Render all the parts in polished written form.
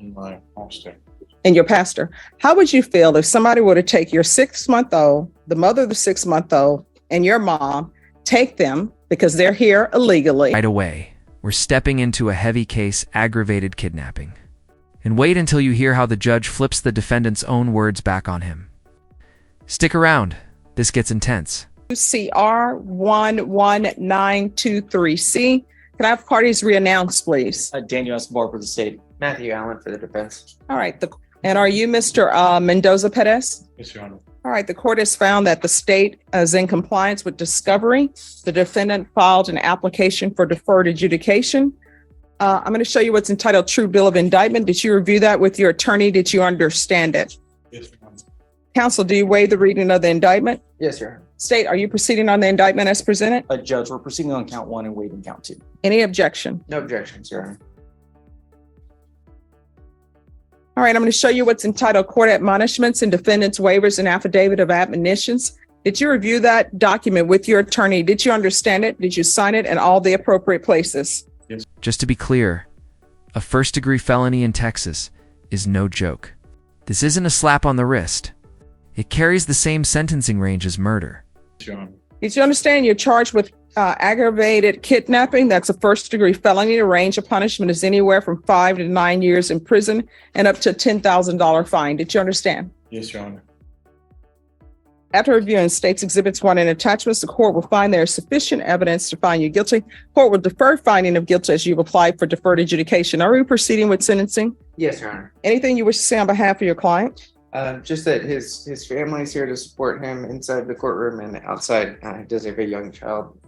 My pastor. And your pastor. How would you feel if somebody were to take your 6-month-old, the mother of the 6-month-old, and your mom, take them because they're here illegally? Right away, we're stepping into a heavy case, aggravated kidnapping. And wait until you hear how the judge flips the defendant's own words back on him. Stick around. This gets intense. CR 11923C. Can I have parties reannounced, please? Daniel S. Moore for the state. Matthew Allen for the defense. All right. And are you Mr. Mendoza Perez? Yes, Your Honor. All right. The court has found that the state is in compliance with discovery. The defendant filed an application for deferred adjudication. I'm going to show you what's entitled True Bill of Indictment. Did you review that with your attorney? Did you understand it? Yes, Your Honor. Counsel, do you waive the reading of the indictment? Yes, Your Honor. State, are you proceeding on the indictment as presented? Judge, we're proceeding on count 1 and waiving count 2. Any objection? No objections, Your Honor. All right, I'm going to show you what's entitled Court Admonishments and Defendants Waivers and Affidavit of Admonitions. Did you review that document with your attorney? Did you understand it? Did you sign it in all the appropriate places? Yes. Just to be clear, a first-degree felony in Texas is no joke. This isn't a slap on the wrist. It carries the same sentencing range as murder. Yes, Your Honor. Did you understand you're charged with aggravated kidnapping? That's a first-degree felony. The range of punishment is anywhere from 5 to 9 years in prison and up to a $10,000 fine. Did you understand? Yes, Your Honor. After reviewing States Exhibits 1 and attachments, the court will find there is sufficient evidence to find you guilty. Court will defer finding of guilt as you've applied for deferred adjudication. Are we proceeding with sentencing? Yes, Your Honor. Anything you wish to say on behalf of your client? Just that his family's here to support him inside the courtroom and outside. He does have a young child,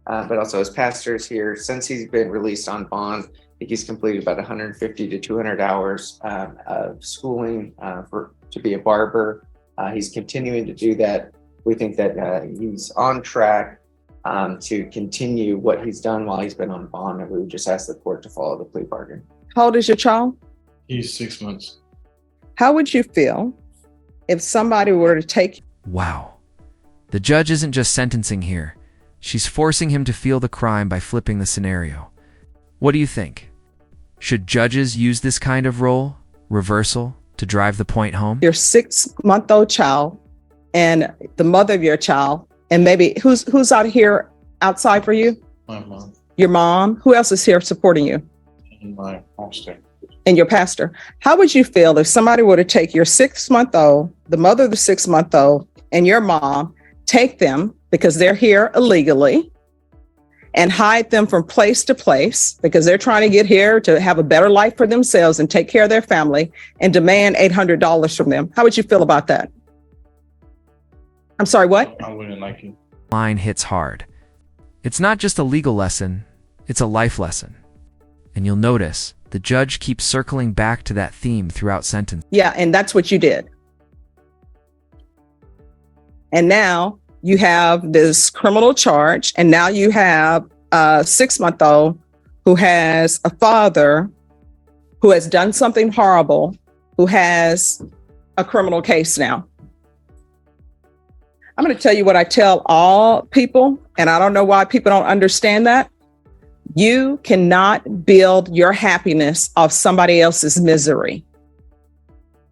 but also his pastor's here. Since he's been released on bond, I think he's completed about 150 to 200 hours of schooling to be a barber. He's continuing to do that. We think that he's on track to continue what he's done while he's been on bond, and we would just ask the court to follow the plea bargain. How old is your child? He's 6 months. How would you feel if somebody were to take? Wow. The judge isn't just sentencing here. She's forcing him to feel the crime by flipping the scenario. What do you think? Should judges use this kind of role, reversal, to drive the point home? Your 6-month-old child and the mother of your child, and maybe who's out here outside for you? My mom. Your mom. Who else is here supporting you? And my pastor. And your pastor. How would you feel if somebody were to take your 6-month-old, the mother of the 6-month-old, and your mom, take them because they're here illegally, and hide them from place to place because they're trying to get here to have a better life for themselves and take care of their family, and demand $800 from them? How would you feel about that? I'm sorry, what? I wouldn't like it. Line hits hard. It's not just a legal lesson, it's a life lesson. And you'll notice the judge keeps circling back to that theme throughout sentence. Yeah, and that's what you did. And now you have this criminal charge, and now you have a 6-month-old who has a father who has done something horrible, who has a criminal case now. I'm going to tell you what I tell all people, and I don't know why people don't understand that. You cannot build your happiness off somebody else's misery.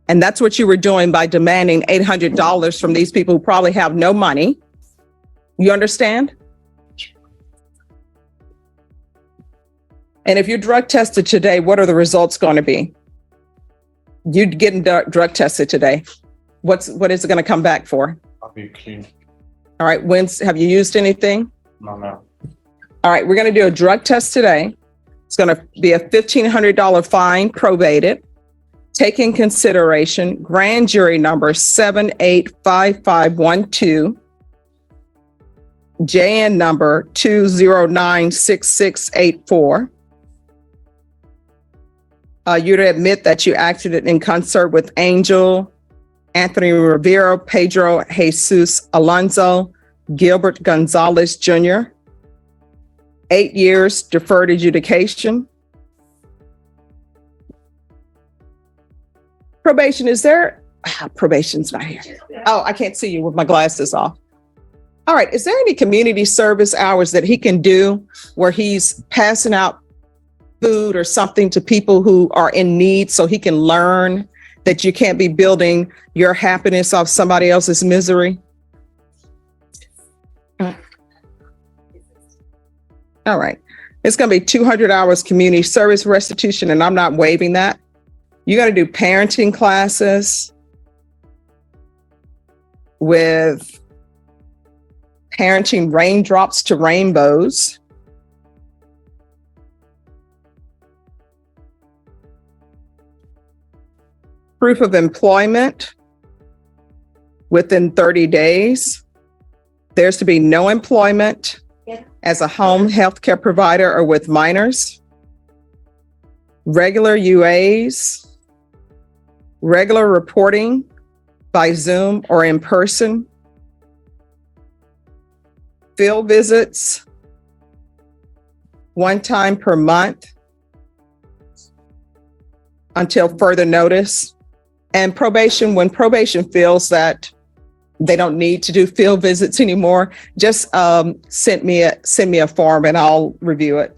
And that's what you were doing by demanding $800 from these people who probably have no money. You understand? And if you're drug tested today, what are the results going to be? You're getting drug tested today. What is it going to come back for? I'll be clean. All right. Have you used anything? No. All right. We're going to do a drug test today. It's going to be a $1,500 fine, probated. Take in consideration grand jury number 785512, JN number 2096684. You to admit that you acted in concert with Angel, Anthony Rivera, Pedro Jesus Alonso, Gilbert Gonzalez Jr. 8 years deferred adjudication. Probation, is there? Probation's not here. Oh, I can't see you with my glasses off. All right. Is there any community service hours that he can do where he's passing out food or something to people who are in need so he can learn that you can't be building your happiness off somebody else's misery? All right. It's going to be 200 hours community service restitution, and I'm not waiving that. You got to do parenting classes with parenting raindrops to rainbows. Proof of employment within 30 days. There's to be no employment as a home health care provider or with minors. Regular UAs. Regular reporting by Zoom or in person. Field visits 1 time per month until further notice. And probation, when probation feels that they don't need to do field visits anymore, just send me a form and I'll review it.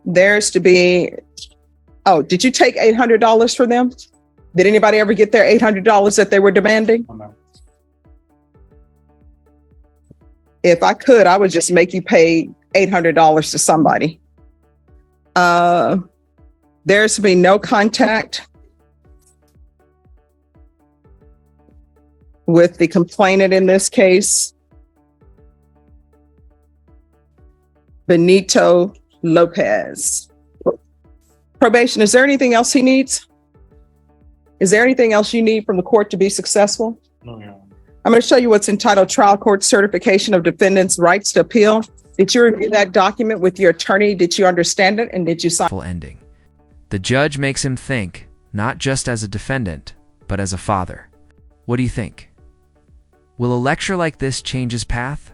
There's to be, oh, did you take $800 for them? Did anybody ever get their $800 that they were demanding? Oh, no. If I could, I would just make you pay $800 to somebody. There's to be no contact with the complainant in this case, Benito Lopez. Probation, is there anything else he needs? Is there anything else you need from the court to be successful? No, Your Honor. I'm going to show you what's entitled Trial Court Certification of Defendant's Rights to Appeal. Did you review that document with your attorney? Did you understand it? And did you sign? Full ending. The judge makes him think, not just as a defendant, but as a father. What do you think? Will a lecture like this change his path?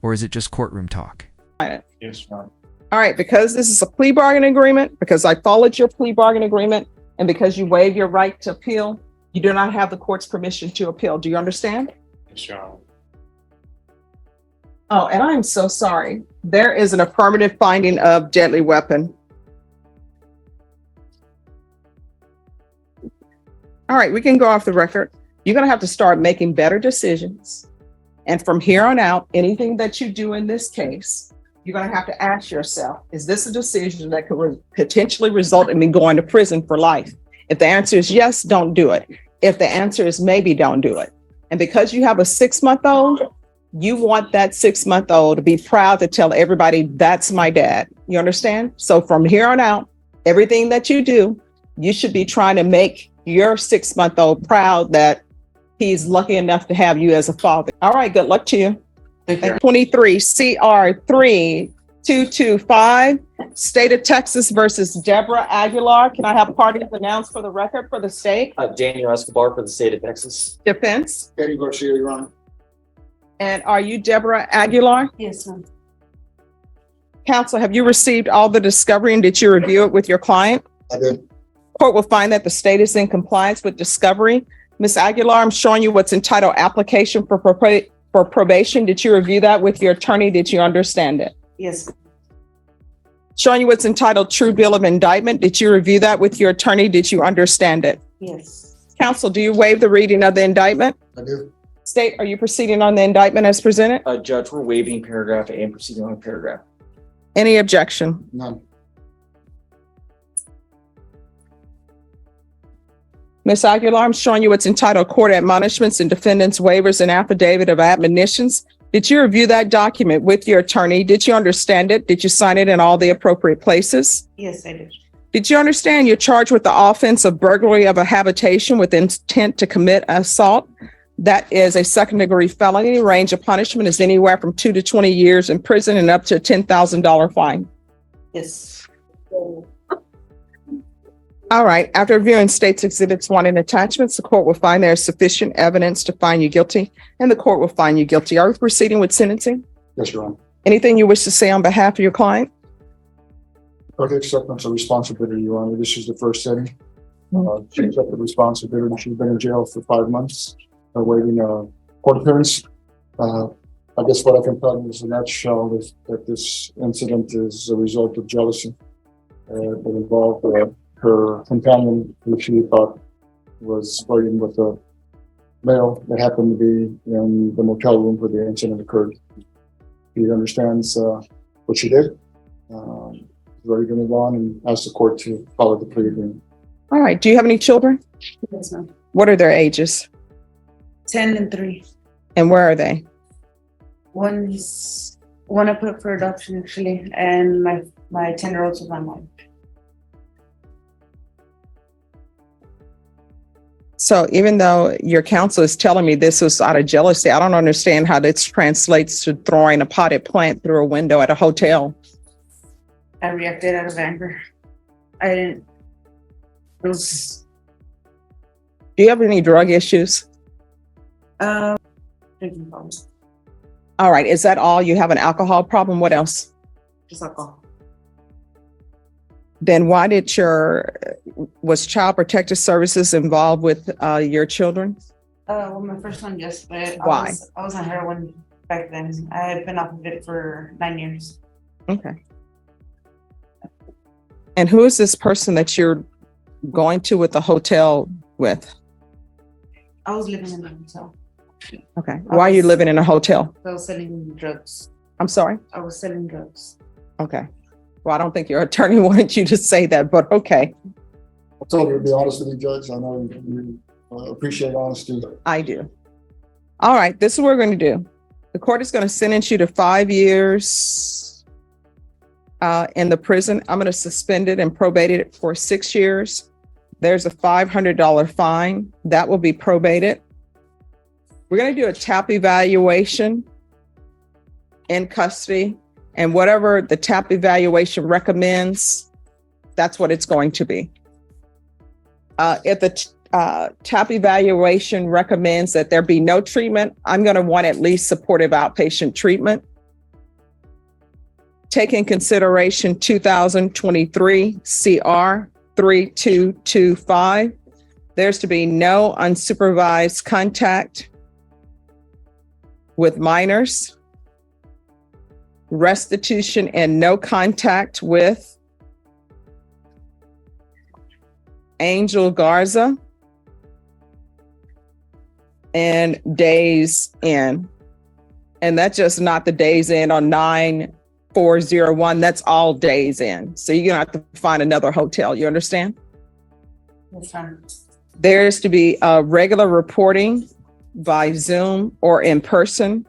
Or is it just courtroom talk? Yes, Your Honor. All right, because this is a plea bargain agreement, because I followed your plea bargain agreement, and because you waive your right to appeal, you do not have the court's permission to appeal. Do you understand? Yes, Your Honor. Oh, and I'm so sorry. There is an affirmative finding of deadly weapon. All right, we can go off the record. You're going to have to start making better decisions. And from here on out, anything that you do in this case, you're going to have to ask yourself, is this a decision that could potentially result in me going to prison for life? If the answer is yes, don't do it. If the answer is maybe, don't do it. And because you have a 6-month-old, you want that 6-month-old to be proud to tell everybody, that's my dad. You understand? So from here on out, everything that you do, you should be trying to make your 6-month-old proud that he's lucky enough to have you as a father. All right, good luck to you. And 23 CR 3225, State of Texas versus Deborah Aguilar. Can I have parties announced for the record for the state? Daniel Escobar for the state of Texas. Defense. Eddie Garcia, Your Honor. And are you Deborah Aguilar? Yes, ma'am. Counsel, have you received all the discovery and did you review it with your client? I did. Court will find that the state is in compliance with discovery. Ms. Aguilar, I'm showing you what's entitled application for probation. Did you review that with your attorney? Did you understand it? Yes, ma'am. Showing you what's entitled true bill of indictment. Did you review that with your attorney? Did you understand it? Yes. Counsel, do you waive the reading of the indictment? I do. State, are you proceeding on the indictment as presented? Judge, we're waiving paragraph A and proceeding on paragraph. Any objection? None. Ms. Aguilar, I'm showing you what's entitled court admonishments and defendants waivers and affidavit of admonitions. Did you review that document with your attorney? Did you understand it? Did you sign it in all the appropriate places? Yes, I did. Did you understand you're charged with the offense of burglary of a habitation with intent to commit assault? That is a second-degree felony. Range of punishment is anywhere from 2 to 20 years in prison and up to a $10,000 fine. Yes. All right. After reviewing State's Exhibits 1 and attachments, the court will find there is sufficient evidence to find you guilty, and the court will find you guilty. Are we proceeding with sentencing? Yes, Your Honor. Anything you wish to say on behalf of your client? Okay, acceptance of responsibility, Your Honor. This is the first setting. She accepted responsibility. She's been in jail for 5 months, awaiting court appearance. I guess what I can tell you is in a nutshell is that this incident is a result of jealousy. It involved her companion, who she thought was flirting with a male that happened to be in the motel room where the incident occurred. He understands what she did. He's ready to move on and ask the court to follow the plea agreement. All right. Do you have any children? Yes, ma'am. What are their ages 10 and 3. and where are they? One I put up for adoption actually, and my 10-year-old's with my mom. So even though your counsel is telling me this was out of jealousy, I don't understand how this translates to throwing a potted plant through a window at a hotel. I reacted out of anger. I didn't. It was Do you have any drug issues? drinking problem, All right. Is that all? You have an alcohol problem? What else? just alcohol. Then why did was Child Protective Services involved with your children? Well, my first one, yes, but Why? I was on heroin back then. I had been off of it for 9 years. Okay. And who is this person that you're going to with the hotel with? I was living in a hotel. Okay. Why are you living in a hotel? I was selling drugs. I'm sorry. I was selling drugs. Okay. Well, I don't think your attorney wanted you to say that, but okay, I'll tell you to be honest with you, Judge. I know you appreciate honesty. I do. All right, this is what we're going to do. The court is going to sentence you to 5 years in the prison. I'm going to suspend it and probate it for 6 years. There's a $500 fine that will be probated. We're going to do a TAP evaluation in custody, and whatever the TAP evaluation recommends, that's what it's going to be. If the TAP evaluation recommends that there be no treatment, I'm going to want at least supportive outpatient treatment. Take in consideration 2023 CR 3225. There's to be no unsupervised contact with minors, restitution and no contact with Angel Garza, and days in. And that's just not the days in on 9401. That's all days in. So you're going to have to find another hotel. You understand? Yes, ma'am. There's to be regular reporting by Zoom or in person.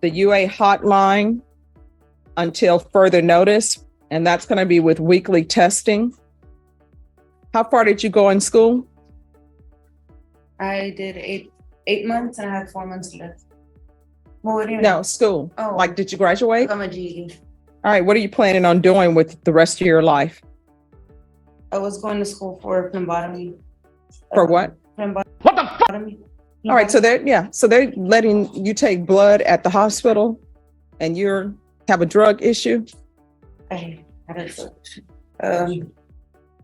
The UA hotline until further notice, and that's going to be with weekly testing. How far did you go in school? I did eight months and I had 4 months left. Well, what do you mean? No, school. Oh. Like, did you I graduate? got my GED. All right. What are you planning on doing with the rest of your life? I was going to school for phlebotomy. For what? Phlebotomy. All right. So they're letting you take blood at the hospital and you have a drug issue? I had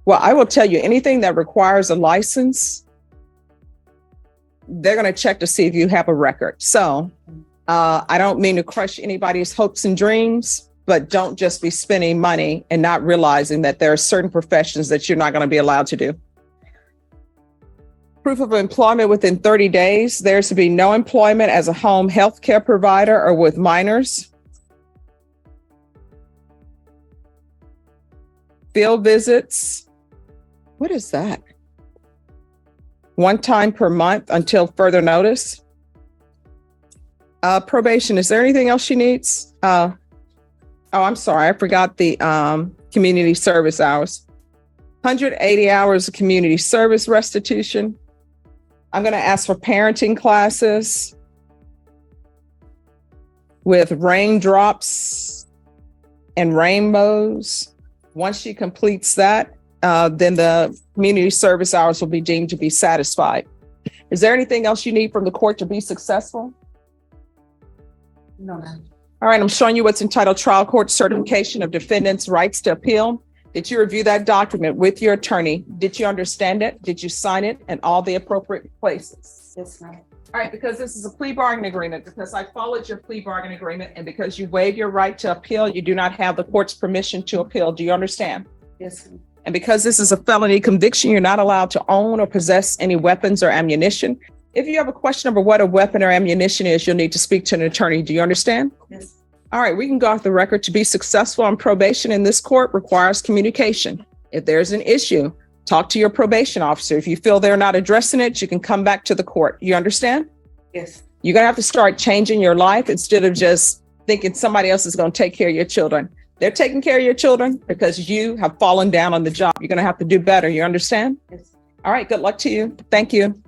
Well, I will tell you, anything that requires a license, they're going to check to see if you have a record. So I don't mean to crush anybody's hopes and dreams, but don't just be spending money and not realizing that there are certain professions that you're not going to be allowed to do. Proof of employment within 30 days. There's to be no employment as a home health care provider or with minors. Field visits. What is that? 1 time per month until further notice. Probation. Is there anything else she needs? Oh, I'm sorry. I forgot the community service hours. 180 hours of community service restitution. I'm going to ask for parenting classes with raindrops and rainbows. Once she completes that, then the community service hours will be deemed to be satisfied. Is there anything else you need from the court to be successful? No, ma'am. All right, I'm showing you what's entitled Trial Court Certification of Defendant's Rights to Appeal. Did you review that document with your attorney? Did you understand it? Did you sign it in all the appropriate places? Yes, ma'am. All right, because this is a plea bargaining agreement, because I followed your plea bargaining agreement, and because you waive your right to appeal, you do not have the court's permission to appeal. Do you understand? Yes, ma'am. And because this is a felony conviction, you're not allowed to own or possess any weapons or ammunition. If you have a question over what a weapon or ammunition is, you'll need to speak to an attorney. Do you understand? Yes. All right, we can go off the record. To be successful on probation in this court requires communication. If there's an issue, talk to your probation officer. If you feel they're not addressing it, you can come back to the court. You understand? Yes. You're going to have to start changing your life instead of just thinking somebody else is going to take care of your children. They're taking care of your children because you have fallen down on the job. You're going to have to do better. You understand? Yes. All right. Good luck to you. Thank you.